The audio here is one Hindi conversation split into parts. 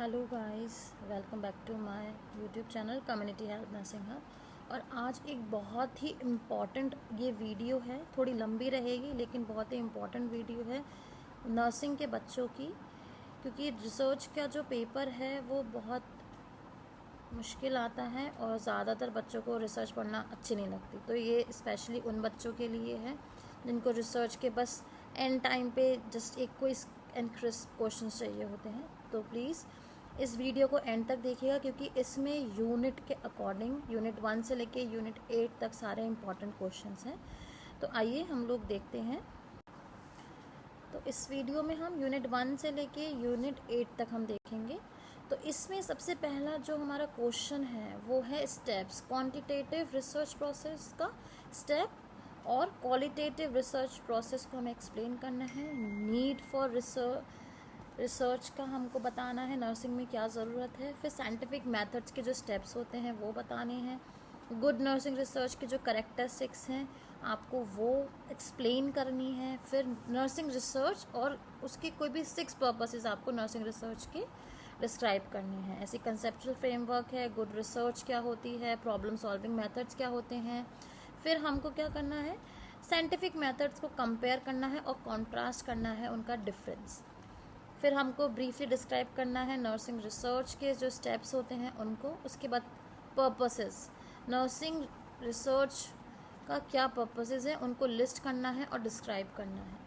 Hello guys, welcome back to my YouTube channel community health nursing hub. और आज एक बहुत ही इम्पॉर्टेंट ये वीडियो है, थोड़ी लंबी रहेगी लेकिन बहुत ही इम्पॉर्टेंट वीडियो है नर्सिंग के बच्चों की, क्योंकि रिसर्च का जो पेपर है वो बहुत मुश्किल आता है और ज़्यादातर बच्चों को रिसर्च पढ़ना अच्छी नहीं लगती। तो ये स्पेशली उन बच्चों के लिए है जिनको रिसर्च के बस एंड टाइम पे जस्ट एक कोई एंड क्रिस्प क्वेश्चन चाहिए होते हैं। तो प्लीज़ इस वीडियो को एंड तक देखिएगा, क्योंकि इसमें यूनिट के अकॉर्डिंग यूनिट 1 से लेके यूनिट 8 तक सारे इंपॉर्टेंट क्वेश्चंस हैं। तो आइए हम लोग देखते हैं। तो इस वीडियो में हम यूनिट 1 से लेके यूनिट 8 तक हम देखेंगे। तो इसमें सबसे पहला जो हमारा क्वेश्चन है वो है स्टेप्स, क्वांटिटेटिव रिसर्च प्रोसेस का स्टेप और क्वालिटेटिव रिसर्च प्रोसेस को हमें एक्सप्लेन करना है। नीड फॉर रिसर्च का हमको बताना है, नर्सिंग में क्या ज़रूरत है। फिर साइंटिफिक मेथड्स के जो स्टेप्स होते हैं वो बताने हैं। गुड नर्सिंग रिसर्च के जो करेक्टरिस्टिक्स हैं आपको वो एक्सप्लेन करनी है। फिर नर्सिंग रिसर्च और उसके कोई भी 6 पर्पसेस आपको नर्सिंग रिसर्च के डिस्क्राइब करने हैं। ऐसी कंसेप्चुअल फ्रेमवर्क है, गुड रिसर्च क्या होती है, प्रॉब्लम सॉल्विंग मेथड्स क्या होते हैं। फिर हमको क्या करना है, साइंटिफिक मेथड्स को कंपेयर करना है और कॉन्ट्रास्ट करना है उनका डिफरेंस। फिर हमको ब्रीफली डिस्क्राइब करना है नर्सिंग रिसर्च के जो स्टेप्स होते हैं उनको। उसके बाद पर्पसेस, नर्सिंग रिसर्च का क्या पर्पसेस है उनको लिस्ट करना है और डिस्क्राइब करना है।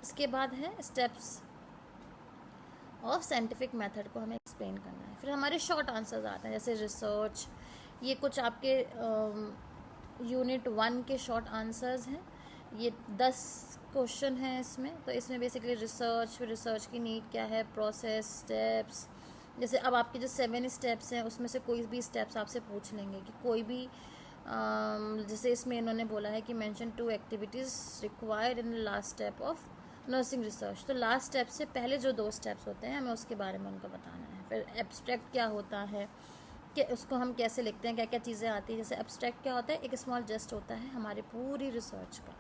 उसके बाद है स्टेप्स ऑफ साइंटिफिक मेथड को हमें एक्सप्लेन करना है। फिर हमारे शॉर्ट आंसर्स आते हैं, जैसे रिसर्च, ये कुछ आपके यूनिट 1 के शॉर्ट आंसर्स हैं। ये 10 क्वेश्चन हैं इसमें। तो इसमें बेसिकली रिसर्च की नीड क्या है, प्रोसेस, स्टेप्स। जैसे अब आपके जो 7 स्टेप्स हैं उसमें से कोई भी स्टेप्स आपसे पूछ लेंगे कि कोई भी जैसे इसमें इन्होंने बोला है कि mention 2 activities required in the last step of nursing research. तो लास्ट स्टेप से पहले जो 2 स्टेप्स होते हैं हमें उसके बारे में उनको बताना है। फिर एब्स्ट्रैक्ट क्या होता है, कि उसको हम कैसे लिखते हैं, क्या क्या चीज़ें आती हैं। जैसे एब्स्ट्रैक्ट क्या होता है, एक स्मॉल जस्ट होता है हमारी पूरी रिसर्च का।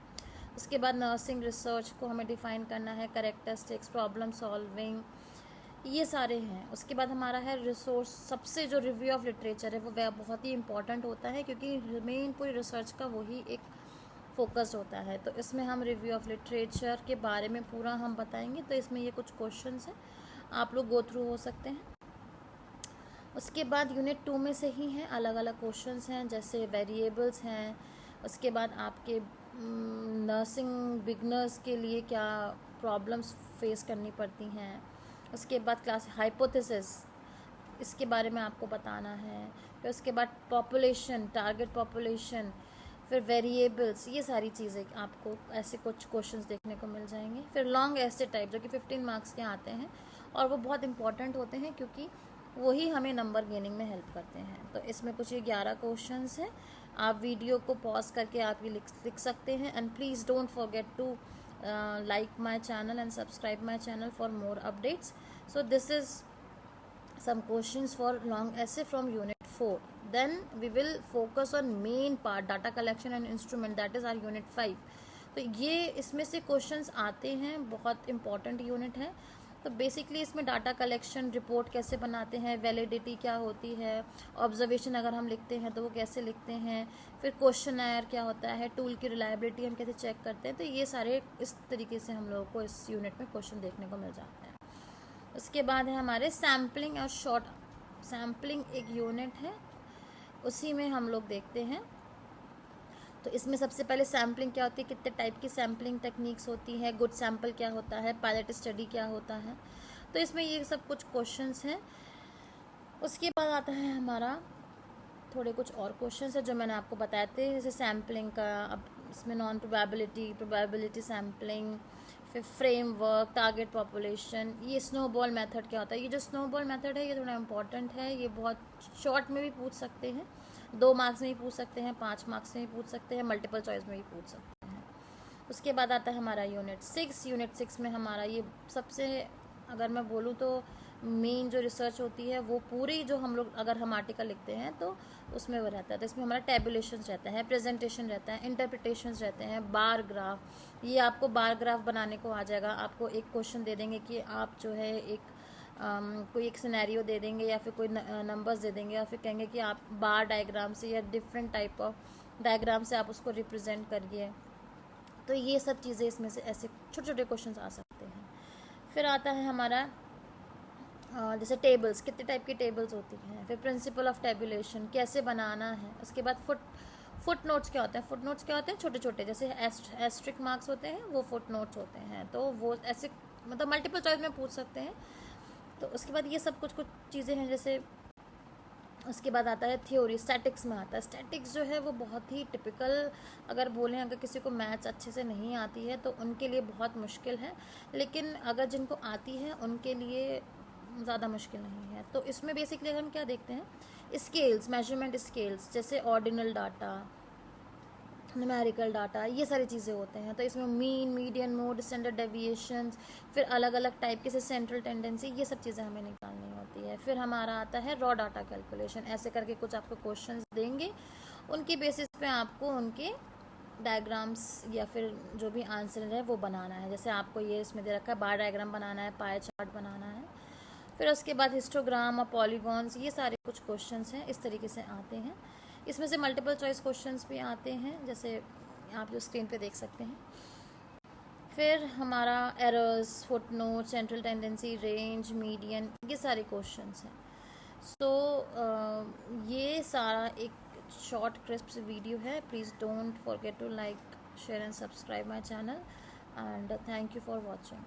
उसके बाद नर्सिंग रिसर्च को हमें डिफ़ाइन करना है, करेक्टरिस्टिक्स, प्रॉब्लम सॉल्विंग, ये सारे हैं। उसके बाद हमारा है रिसोर्स, सबसे जो रिव्यू ऑफ लिटरेचर है वो बहुत ही इंपॉर्टेंट होता है, क्योंकि मेन पूरी रिसर्च का वही एक फोकस होता है। तो इसमें हम रिव्यू ऑफ लिटरेचर के बारे में पूरा हम बताएंगे। तो इसमें ये कुछ क्वेश्चंस हैं, आप लोग गो थ्रू हो सकते हैं। उसके बाद यूनिट 2 में से ही हैं अलग अलग क्वेश्चंस हैं, जैसे वेरिएबल्स हैं। उसके बाद आपके नर्सिंग बिगनर्स के लिए क्या प्रॉब्लम्स फेस करनी पड़ती हैं। उसके बाद क्लास हाइपोथेसिस, इसके बारे में आपको बताना है। फिर उसके बाद पॉपुलेशन, टारगेट पॉपुलेशन, फिर वेरिएबल्स, ये सारी चीज़ें आपको ऐसे कुछ क्वेश्चंस देखने को मिल जाएंगे। फिर लॉन्ग एसे टाइप जो कि 15 मार्क्स के आते हैं और वो बहुत इंपॉर्टेंट होते हैं, क्योंकि वही हमें नंबर गेनिंग में हेल्प करते हैं। तो इसमें कुछ ये 11 क्वेश्चंस हैं। आप वीडियो को पॉज करके आप ये लिख सकते हैं। And please don't forget to like my channel and subscribe my channel for more updates. So this is some questions for long essay from unit 4. Then we will focus on main part, data collection and instrument, that is our unit 5. तो ये इसमें से क्वेश्चंस आते हैं, बहुत इंपॉर्टेंट यूनिट है। तो बेसिकली इसमें डाटा कलेक्शन, रिपोर्ट कैसे बनाते हैं, वैलिडिटी क्या होती है, ऑब्जर्वेशन अगर हम लिखते हैं तो वो कैसे लिखते हैं, फिर क्वेश्चनर क्या होता है, टूल की रिलायबिलिटी हम कैसे चेक करते हैं। तो ये सारे इस तरीके से हम लोगों को इस यूनिट में क्वेश्चन देखने को मिल जाते हैं। उसके बाद है हमारे सैम्पलिंग और शॉर्ट सैम्पलिंग, एक यूनिट है, उसी में हम लोग देखते हैं। तो इसमें सबसे पहले सैम्पलिंग क्या होती है, कितने टाइप की सैम्पलिंग टेक्निक्स होती है, गुड सैम्पल क्या होता है, पायलट स्टडी क्या होता है। तो इसमें ये सब कुछ क्वेश्चंस हैं। उसके बाद आता है हमारा थोड़े कुछ और क्वेश्चंस है जो मैंने आपको बताए थे, जैसे सैम्पलिंग का। अब इसमें नॉन प्रोबेबिलिटी, प्रोबेबिलिटी सैम्पलिंग, फिर फ्रेमवर्क, टारगेट पॉपुलेशन, ये स्नोबॉल मेथड क्या होता है। ये जो स्नोबॉल मेथड है ये थोड़ा इंपॉर्टेंट है, ये बहुत शॉर्ट में भी पूछ सकते हैं, 2 मार्क्स में भी पूछ सकते हैं, 5 मार्क्स में भी पूछ सकते हैं, मल्टीपल चॉइस में भी पूछ सकते हैं। उसके बाद आता है हमारा यूनिट 6। यूनिट 6 में हमारा ये सबसे, अगर मैं बोलूँ तो मेन जो रिसर्च होती है वो पूरी, जो हम लोग अगर हम आर्टिकल लिखते हैं तो उसमें वो रहता है। तो इसमें हमारा टेबुलेशन रहता है, प्रेजेंटेशन रहता है, इंटरप्रिटेशन रहते हैं, बार ग्राफ। ये आपको बार ग्राफ बनाने को आ जाएगा। आपको एक क्वेश्चन दे देंगे कि आप जो है एक कोई एक सिनेरियो दे देंगे या फिर कोई नंबर्स दे देंगे या फिर कहेंगे कि आप बार डायग्राम से या डिफरेंट टाइप ऑफ डायग्राम से आप उसको रिप्रेजेंट करिए। तो ये सब चीज़ें इसमें से ऐसे छोटे छोटे क्वेश्चंस आ सकते हैं। फिर आता है हमारा जैसे टेबल्स, कितने टाइप की टेबल्स होती हैं, फिर प्रिंसिपल ऑफ टेबुलेशन कैसे बनाना है। उसके बाद फुट नोट्स क्या होते हैं, फुट नोट्स क्या होते हैं, छोटे छोटे जैसे एस्ट्रिक मार्क्स होते हैं वो फुट नोट्स होते हैं। तो वो ऐसे मतलब मल्टीपल चॉइस में पूछ सकते हैं। तो उसके बाद ये सब कुछ चीज़ें हैं। जैसे उसके बाद आता है थ्योरी, स्टैटिक्स में आता है। स्टैटिक्स जो है वो बहुत ही टिपिकल, अगर बोलें अगर किसी को मैथ्स अच्छे से नहीं आती है तो उनके लिए बहुत मुश्किल है, लेकिन अगर जिनको आती है उनके लिए ज़्यादा मुश्किल नहीं है। तो इसमें बेसिकली अगर हम क्या देखते हैं, स्केल्स, मेजरमेंट स्केल्स, जैसे ऑर्डिनल डाटा, न्यूमेरिकल डाटा, ये सारी चीज़ें होते हैं। तो इसमें mean, median, mode, standard deviations, फिर अलग अलग टाइप के से सेंट्रल टेंडेंसी, ये सब चीज़ें हमें निकालनी होती है। फिर हमारा आता है रॉ डाटा कैलकुलेशन। ऐसे करके कुछ आपको क्वेश्चंस देंगे, उनकी बेसिस पे आपको उनके डायग्राम्स या फिर जो भी आंसर है वो बनाना है। जैसे आपको ये इसमें दे रखा है बार डायग्राम बनाना है, पाई चार्ट बनाना है। फिर उसके बाद हिस्टोग्राम और पॉलीगॉन्स, ये सारे कुछ क्वेश्चंस हैं इस तरीके से आते हैं। इसमें से मल्टीपल चॉइस क्वेश्चंस भी आते हैं, जैसे आप जो स्क्रीन पे देख सकते हैं। फिर हमारा errors, footnote, central tendency, range, median, ये सारे क्वेश्चंस हैं। सो ये सारा एक शॉर्ट क्रिस्प वीडियो है। Please don't forget to like, share and subscribe my channel, and thank you for watching.